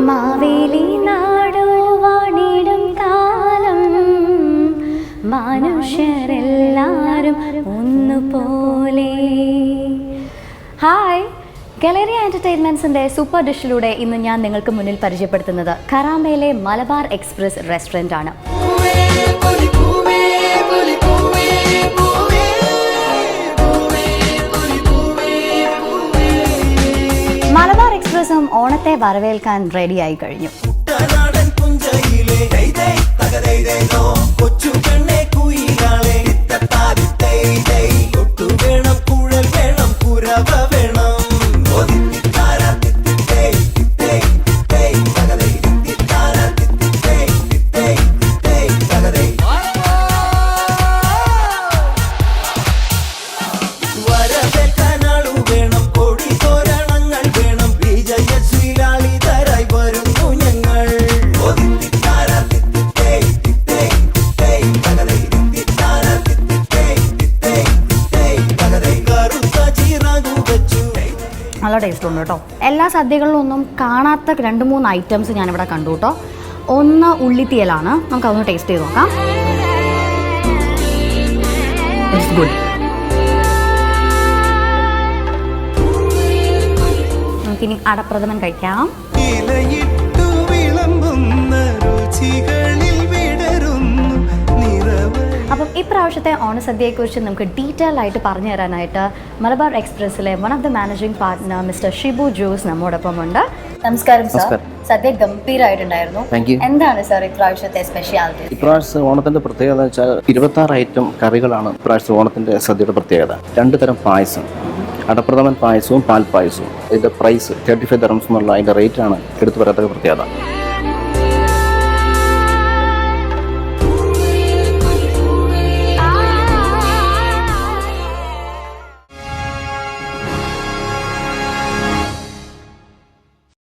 മാവേലി നാടു വാണിടും കാലം മനുഷ്യരെല്ലാരും ഒന്നുപോലെ. ഹായ്, ഗലേറിയ എൻ്റർടൈൻമെൻറ്റ്സിൻ്റെ സൂപ്പർ ഡിഷിലൂടെ ഇന്ന് ഞാൻ നിങ്ങൾക്ക് മുന്നിൽ പരിചയപ്പെടുത്തുന്നത് കരാമയിലെ മലബാർ എക്സ്പ്രസ് റെസ്റ്റോറൻ്റ് ആണ്. മലബാർ എക്സ്പ്രസും ഓണത്തെ വരവേൽക്കാൻ റെഡിയായി കഴിഞ്ഞു. നല്ല ടേസ്റ്റ് ഉണ്ട് കേട്ടോ. എല്ലാ സദ്യകളിലും ഒന്നും കാണാത്ത 2-3 ഐറ്റംസ് ഞാനിവിടെ കണ്ടു കേട്ടോ. ഒന്ന് ഉള്ളിത്തീയലാണ്, നമുക്കതൊന്ന് ടേസ്റ്റ് ചെയ്ത് നോക്കാം. It's good. നമുക്കിനി അടപ്രഥമൻ കഴിക്കാം. അപ്പം ഇപ്രാവശ്യത്തെ ഓണസദ്യയെക്കുറിച്ച് നമുക്ക് ഡീറ്റെയിൽ ആയിട്ട് പറഞ്ഞു തരാനായിട്ട് മലബാർ എക്സ്പ്രസ്സിലെ one of the managing partner mister Shibu Jose നമ്മോടൊപ്പം ഉണ്ട്. നമസ്കാരം സർ. സദ്യ ഗംഭീരമായിട്ടുണ്ടായിരുന്നു. എന്താണ് സർ ഇപ്രാവശ്യത്തെ സ്പെഷ്യാലിറ്റി? ഇപ്രാവശ്യത്തെ ഓണത്തിന്റെ പ്രത്യേകത വെച്ചാൽ 26 ഐറ്റം കറികളാണ് ഇപ്രാവശ്യത്തെ ഓണത്തിന്റെ സദ്യയുടെ പ്രത്യേകത. 2 തരം പായസം, അടപ്രഥമൻ പായസവും പാൽപ്പായസവും. ഇതിന്റെ പ്രൈസ് 35 ദിർഹംസ് എന്നുള്ള അതിന്റെ റേറ്റാണ് എടുത്തു പറയത്തക്ക പ്രത്യേകത.